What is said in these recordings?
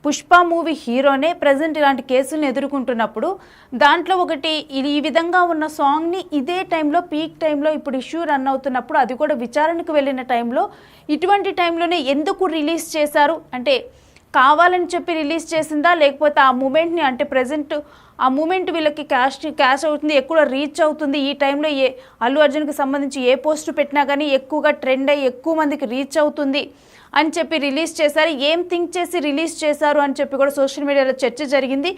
Pushpa movie హీరోనే present ఇలాంటి కేసులను ఎదుర్కొంటున్నప్పుడు దాంట్లో ఒకటి ఈ విధంగా ఉన్న సాంగ్ని ఇదే టైంలో పీక్ టైంలో ఇప్పుడు ఇష్యూ రన్ అవుతున్నప్పుడు అది కూడా విచారణకు వెళ్ళిన టైంలో ఇటువంటి టైంలోనే ఎందుకు రిలీజ్ చేశారు అంటే కావాలని చెప్పి రిలీజ్ చేసిందా లేకపోతే ఆ మూమెంట్ని అంటే ప్రజెంట్ ఆ మూమెంట్ వీళ్ళకి క్యాష్ అవుతుంది ఎక్కువ రీచ్ అవుతుంది ఈ టైంలో అల్లు అర్జున్కి సంబంధించి ఏ పోస్ట్ పెట్టినా కానీ ఎక్కువగా ట్రెండ్ అయ్యి ఎక్కువ మందికి రీచ్ అవుతుంది అని చెప్పి రిలీజ్ చేశారు. ఏం థింక్ చేసి రిలీజ్ చేశారు అని చెప్పి కూడా సోషల్ మీడియాలో చర్చ జరిగింది.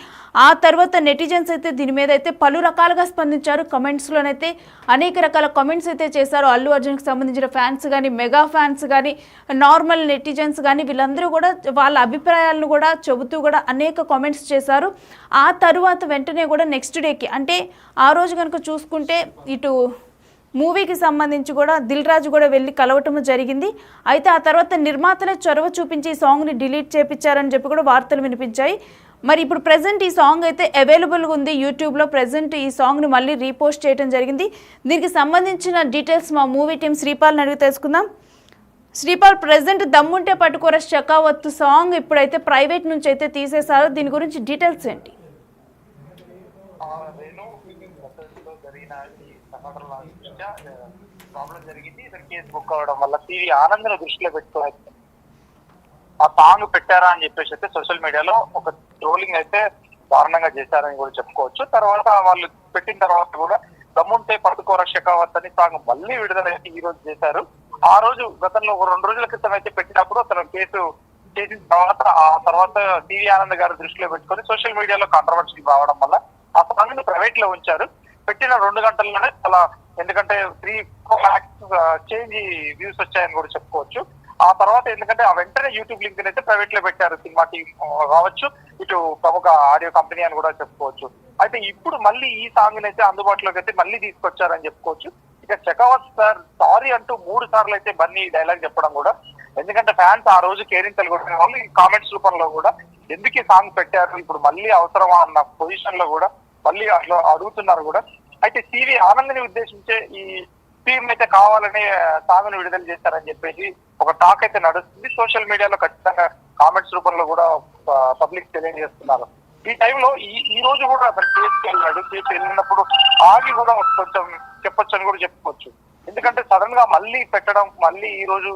ఆ తర్వాత నెటిజన్స్ అయితే దీని మీద అయితే పలు రకాలుగా స్పందించారు. కమెంట్స్లోనైతే అనేక రకాల కమెంట్స్ అయితే చేశారు. అల్లు అర్జున్కి సంబంధించిన ఫ్యాన్స్ కానీ మెగా ఫ్యాన్స్ కానీ నార్మల్ నెటిజన్స్ కానీ వీళ్ళందరూ కూడా వాళ్ళ అభిప్రాయాలను కూడా చెబుతూ కూడా అనేక కామెంట్స్ చేశారు. ఆ తరువాత వెంటనే కూడా నెక్స్ట్ డేకి అంటే ఆ రోజు కనుక చూసుకుంటే ఇటు మూవీకి సంబంధించి కూడా దిల్ రాజు కూడా వెళ్ళి కలవటం జరిగింది. అయితే ఆ తర్వాత నిర్మాతలే చొరవ చూపించి ఈ సాంగ్ని డిలీట్ చేయించారని చెప్పి కూడా వార్తలు వినిపించాయి. మరి ఇప్పుడు ప్రజెంట్ ఈ సాంగ్ అయితే అవైలబుల్గా ఉంది యూట్యూబ్లో. ప్రజెంట్ ఈ సాంగ్ని మళ్ళీ రీపోస్ట్ చేయడం జరిగింది. దీనికి సంబంధించిన డీటెయిల్స్ మా మూవీ టీం శ్రీపాల్ని అడిగి తెలుసుకుందాం. శ్రీపాల్, ప్రజెంట్ దమ్ముంటే పట్టుకోర షకావత్ సాంగ్ ఇప్పుడైతే ప్రైవేట్ నుంచి అయితే తీసేశారు. దీని గురించి డీటెయిల్స్ ఏంటి? ప్రాబ్లం జరిగింది. ఇతను కేసు బుక్ అవడం వల్ల సివి ఆనంద్ దృష్టిలో పెట్టుకోవాలి ఆ సాంగ్ పెట్టారా అని చెప్పేసి అయితే సోషల్ మీడియాలో ఒక ట్రోలింగ్ అయితే దారుణంగా చేశారని కూడా చెప్పుకోవచ్చు. తర్వాత వాళ్ళు పెట్టిన తర్వాత కూడా దమ్ముంటే పట్టుకోర షకావత్ అని సాంగ్ మళ్ళీ విడుదలైతే ఈ రోజు చేశారు. ఆ రోజు గతంలో 2 రోజుల క్రితం అయితే పెట్టినప్పుడు అతను కేసు చేసిన తర్వాత సివి ఆనంద్ గారు దృష్టిలో పెట్టుకొని సోషల్ మీడియాలో కాంట్రవర్సీ రావడం వల్ల ఆ సాంగ్ ని ప్రైవేట్ లో ఉంచారు. పెట్టిన 2 గంటల్లోనే చాలా ఎందుకంటే 3-4 lakhs చేంజ్ వ్యూస్ వచ్చాయని కూడా చెప్పుకోవచ్చు. ఆ తర్వాత ఎందుకంటే ఆ వెంటనే యూట్యూబ్ లింక్ అయితే ప్రైవేట్ లో పెట్టారు. సినిమా టీం కావచ్చు, ఇటు ప్రముఖ ఆడియో కంపెనీ అని కూడా చెప్పుకోవచ్చు. అయితే ఇప్పుడు మళ్ళీ ఈ సాంగ్ అయితే అందుబాటులోకి అయితే మళ్ళీ తీసుకొచ్చారని చెప్పుకోవచ్చు. ఇక షకావత్ సార్ సారీ అంటూ 3 సార్లు అయితే బన్నీ డైలాగ్ చెప్పడం కూడా, ఎందుకంటే ఫ్యాన్స్ ఆ రోజు కేరింతలు కొట్టిన వాళ్ళు ఈ కామెంట్స్ రూపంలో కూడా ఎందుకు ఈ సాంగ్ పెట్టారు ఇప్పుడు మళ్ళీ అవసరమా అన్న పొజిషన్ లో కూడా మళ్ళీ అట్లా అడుగుతున్నారు కూడా. అయితే సివి ఆనంద్ని ఉద్దేశించే ఈ టీం అయితే కావాలని సాంగ్ ను విడుదల చేశారని చెప్పేసి ఒక టాక్ అయితే నడుస్తుంది. సోషల్ మీడియాలో ఖచ్చితంగా కామెంట్స్ రూపంలో కూడా పబ్లిక్ తెలియజేస్తున్నారు. ఈ టైంలో ఈ రోజు కూడా అతను కేసుకి వెళ్ళాడు. కేసు వెళ్ళినప్పుడు ఆగి కూడా కొంచెం చెప్పొచ్చు అని కూడా చెప్పుకోవచ్చు. ఎందుకంటే సడన్ గా మళ్ళీ పెట్టడం, మళ్ళీ ఈ రోజు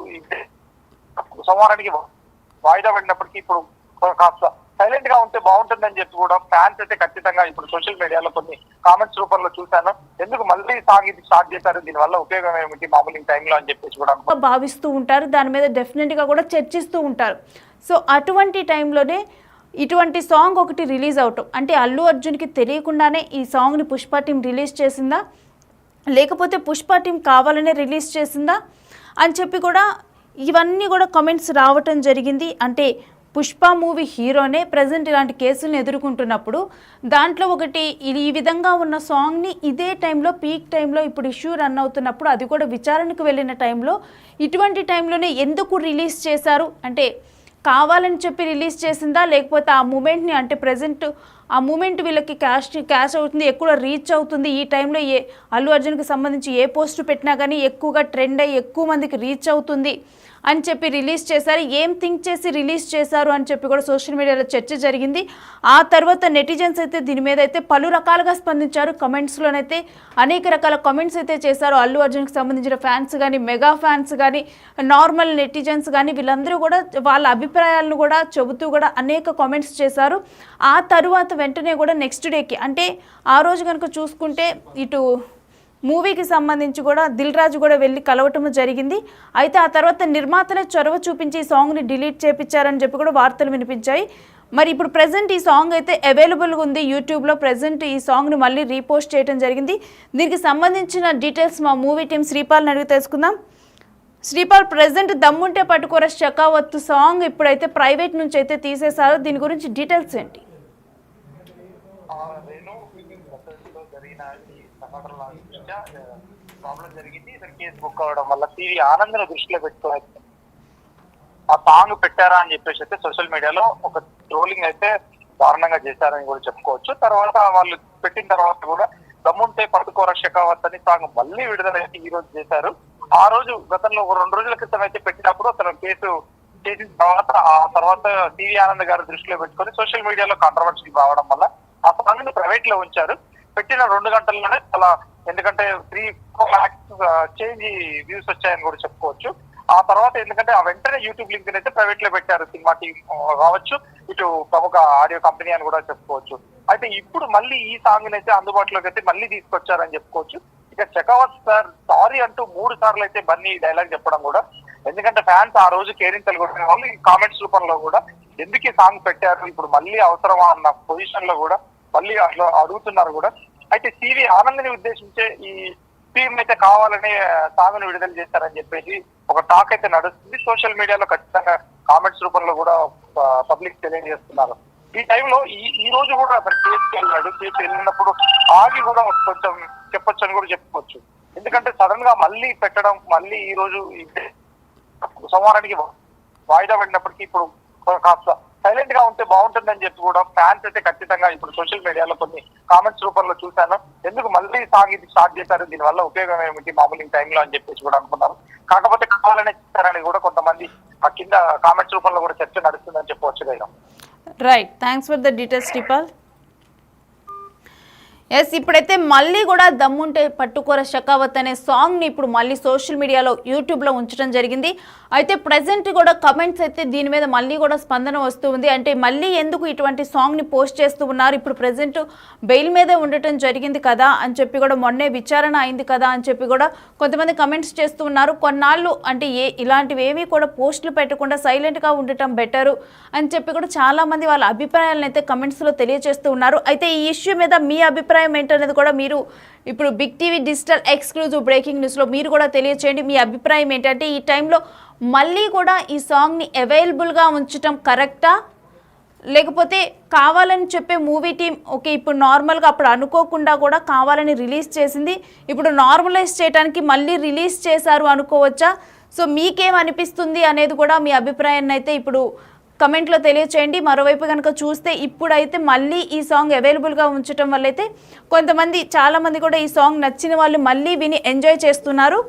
సోమవారానికి వాయిదా పడినప్పటికీ ఇప్పుడు కాస్త సైలెంట్ గా ఉంటే బాగుంటుందని చెప్పి కూడా ఫ్యాన్స్ అయితే ఖచ్చితంగా ఇప్పుడు సోషల్ మీడియాలో కొన్ని కామెంట్స్ రూపంలో చూశాను. ఎందుకు మళ్ళీ సాంగ్ ఇది స్టార్ట్ చేశారు, దీని వల్ల ఉపయోగం ఏమిటి మామూలు టైంలో అని చెప్పేసి కూడా భావిస్తూ ఉంటారు. దాని మీద డెఫినెట్ గా కూడా చర్చిస్తూ ఉంటారు. సో అటువంటి టైంలోనే ఇటువంటి సాంగ్ ఒకటి రిలీజ్ అవటం అంటే అల్లు అర్జున్కి తెలియకుండానే ఈ సాంగ్ని పుష్ప టీం రిలీజ్ చేసిందా లేకపోతే పుష్ప టీం కావాలనే రిలీజ్ చేసిందా అని చెప్పి కూడా ఇవన్నీ కూడా కామెంట్స్ రావటం జరిగింది. అంటే పుష్ప మూవీ హీరోనే ప్రజెంట్ ఇలాంటి కేసులను ఎదుర్కొంటున్నప్పుడు దాంట్లో ఒకటి ఈ విధంగా ఉన్న సాంగ్ని ఇదే టైంలో పీక్ టైంలో ఇప్పుడు ఇష్యూ రన్ అవుతున్నప్పుడు అది కూడా విచారణకు వెళ్ళిన టైంలో ఇటువంటి టైంలోనే ఎందుకు రిలీజ్ చేశారు అంటే కావాలని చెప్పి రిలీజ్ చేసిందా లేకపోతే ఆ మూమెంట్ని అంటే ప్రజెంట్ ఆ మూమెంట్ వీళ్ళకి క్యాష్ అవుతుంది ఎక్కువ రీచ్ అవుతుంది ఈ టైంలో అల్లు అర్జున్కి సంబంధించి ఏ పోస్ట్ పెట్టినా కానీ ఎక్కువగా ట్రెండ్ అయ్యి ఎక్కువ మందికి రీచ్ అవుతుంది అని చెప్పి రిలీజ్ చేశారు. ఏం థింక్ చేసి రిలీజ్ చేశారు అని చెప్పి కూడా సోషల్ మీడియాలో చర్చ జరిగింది. ఆ తర్వాత నెటిజన్స్ అయితే దీని మీద అయితే పలు రకాలుగా స్పందించారు. కమెంట్స్లోనైతే అనేక రకాల కమెంట్స్ అయితే చేశారు. అల్లు అర్జున్కి సంబంధించిన ఫ్యాన్స్ కానీ మెగా ఫ్యాన్స్ కానీ నార్మల్ నెటిజన్స్ కానీ వీళ్ళందరూ కూడా వాళ్ళ అభిప్రాయాలను కూడా చెబుతూ కూడా అనేక కామెంట్స్ చేశారు. ఆ తరువాత వెంటనే కూడా నెక్స్ట్ డేకి అంటే ఆ రోజు కనుక చూసుకుంటే ఇటు మూవీకి సంబంధించి కూడా దిల్ రాజు కూడా వెళ్ళి కలవటం జరిగింది. అయితే ఆ తర్వాత నిర్మాతలే చొరవ చూపించి ఈ సాంగ్ని డిలీట్ చేయించారని చెప్పి కూడా వార్తలు వినిపించాయి. మరి ఇప్పుడు ప్రజెంట్ ఈ సాంగ్ అయితే అవైలబుల్గా ఉంది యూట్యూబ్లో. ప్రజెంట్ ఈ సాంగ్ని మళ్ళీ రీపోస్ట్ చేయడం జరిగింది. దీనికి సంబంధించిన డీటెయిల్స్ మా మూవీ టీం శ్రీపాల్ని అడిగి తెలుసుకుందాం. శ్రీపాల్, ప్రజెంట్ దమ్ముంటే పట్టుకోర షకావత్ సాంగ్ ఇప్పుడైతే ప్రైవేట్ నుంచి అయితే తీసేశారు. దీని గురించి డీటెయిల్స్ ఏంటి? ప్రాబ్లం జరిగింది. ఇతను కేసు బుక్ అవడం వల్ల సివి ఆనంద్ దృష్టిలో పెట్టుకోవాలి ఆ సాంగ్ పెట్టారా అని చెప్పేసి అయితే సోషల్ మీడియాలో ఒక ట్రోలింగ్ అయితే దారుణంగా చేశారని కూడా చెప్పుకోవచ్చు. తర్వాత వాళ్ళు పెట్టిన తర్వాత కూడా దమ్ముంటే పట్టుకోర షకావత్ అని సాంగ్ మళ్ళీ విడుదలైతే ఈ రోజు చేశారు. ఆ రోజు గతంలో 2 రోజుల క్రితం అయితే పెట్టినప్పుడు అతను కేసు చేసిన తర్వాత ఆ తర్వాత సివి ఆనంద్ గారు దృష్టిలో పెట్టుకొని సోషల్ మీడియాలో కాంట్రవర్సీ రావడం వల్ల ఆ సాంగ్ ని ప్రైవేట్ లో ఉంచారు. పెట్టిన 2 గంటల్లోనే చాలా, ఎందుకంటే 3-4 lakhs చేంజ్ వ్యూస్ వచ్చాయని కూడా చెప్పుకోవచ్చు. ఆ తర్వాత ఎందుకంటే ఆ వెంటనే యూట్యూబ్ లింక్ అయితే ప్రైవేట్ లో పెట్టారు సినిమా టీం కావచ్చు, ఇటు ప్రముఖ ఆడియో కంపెనీ అని కూడా చెప్పుకోవచ్చు. అయితే ఇప్పుడు మళ్ళీ ఈ సాంగ్ అయితే అందుబాటులోకి అయితే మళ్ళీ తీసుకొచ్చారని చెప్పుకోవచ్చు. ఇక షెకావత్ సార్ సారీ అంటూ 3 సార్లు అయితే బన్నీ డైలాగ్ చెప్పడం కూడా, ఎందుకంటే ఫ్యాన్స్ ఆ రోజు కేరింతలు కొట్టిన వాళ్ళు ఈ కామెంట్స్ రూపంలో కూడా ఎందుకు ఈ సాంగ్ పెట్టారు, ఇప్పుడు మళ్ళీ అవసరమా అన్న పొజిషన్ లో కూడా మళ్ళీ అట్లా అడుగుతున్నారు కూడా. అయితే సివి ఆనంద్ని ఉద్దేశించే ఈ థీమ్ అయితే కావాలనే సాంగ్ ను విడుదల చేశారని చెప్పేసి ఒక టాక్ అయితే నడుస్తుంది. సోషల్ మీడియాలో ఖచ్చితంగా కామెంట్స్ రూపంలో కూడా పబ్లిక్ తెలియజేస్తున్నారు. ఈ టైంలో ఈ రోజు కూడా అతను కేసుకి వెళ్ళాడు. కేసు వెళ్ళినప్పుడు ఆగి కూడా కొంచెం చెప్పొచ్చు అని కూడా చెప్పుకోవచ్చు. ఎందుకంటే సడన్ గా మళ్ళీ పెట్టడం, మళ్ళీ ఈ రోజు సోమవారానికి వాయిదా పడినప్పటికీ ఇప్పుడు కాస్త సైలెంట్ గా ఉంటే బాగుంటుందని చెప్పి కూడా ఫ్యాన్స్ అయితే ఖచ్చితంగా ఇప్పుడు సోషల్ మీడియాలో కొన్ని కామెంట్స్ రూపంలో చూశాను. ఎందుకు మళ్ళీ సాంగ్ ఇది స్టార్ట్ చేశారు, దీనివల్ల ఉపయోగం ఏమిటి మామూలు టైంలో అని చెప్పేసి కూడా అనుకున్నారు. కాకపోతే కావాలనే చేశారని కూడా కొంతమంది ఆ కింద కామెంట్స్ రూపంలో కూడా చర్చ నడుస్తుందని చెప్పవచ్చు కదా. Right, thanks for the details టిపాల్. ఎస్, ఇప్పుడైతే మళ్ళీ కూడా దమ్ముంటే పట్టుకోర షెకావత్ అనే సాంగ్ని ఇప్పుడు మళ్ళీ సోషల్ మీడియాలో యూట్యూబ్లో ఉంచడం జరిగింది. అయితే ప్రజెంట్ కూడా కమెంట్స్ అయితే దీని మీద మళ్ళీ కూడా స్పందన వస్తూ ఉంది. అంటే మళ్ళీ ఎందుకు ఇటువంటి సాంగ్ని పోస్ట్ చేస్తూ ఉన్నారు, ఇప్పుడు ప్రజెంట్ బెయిల్ మీదే ఉండటం జరిగింది కదా అని చెప్పి కూడా, మొన్నే విచారణ అయింది కదా అని చెప్పి కూడా కొంతమంది కమెంట్స్ చేస్తూ ఉన్నారు. కొన్నాళ్ళు అంటే ఇలాంటివి ఏమీ కూడా పోస్టులు పెట్టకుండా సైలెంట్గా ఉండటం బెటరు అని చెప్పి కూడా చాలామంది వాళ్ళ అభిప్రాయాలను అయితే కమెంట్స్లో తెలియజేస్తూ ఉన్నారు. అయితే ఈ ఇష్యూ మీద మీ అభిప్రాయం ఏంటనేది కూడా మీరు ఇప్పుడు big TV digital exclusive breaking న్యూస్లో మీరు కూడా తెలియచేయండి. మీ అభిప్రాయం ఏంటంటే ఈ టైంలో మళ్ళీ కూడా ఈ సాంగ్ని అవైలబుల్గా ఉంచడం కరెక్టా, లేకపోతే కావాలని చెప్పే మూవీ టీం ఓకే ఇప్పుడు నార్మల్గా అప్పుడు అనుకోకుండా కూడా కావాలని రిలీజ్ చేసింది, ఇప్పుడు నార్మలైజ్ చేయడానికి మళ్ళీ రిలీజ్ చేశారు అనుకోవచ్చా? సో మీకేమనిపిస్తుంది అనేది కూడా మీ అభిప్రాయాన్ని అయితే ఇప్పుడు కమెంట్లో తెలియచేయండి. మరోవైపు కనుక చూస్తే ఇప్పుడైతే మళ్ళీ ఈ సాంగ్ అవైలబుల్గా ఉంచడం వల్ల అయితే కొంతమంది చాలామంది కూడా ఈ సాంగ్ నచ్చిన వాళ్ళు మళ్ళీ విని ఎంజాయ్ చేస్తున్నారు.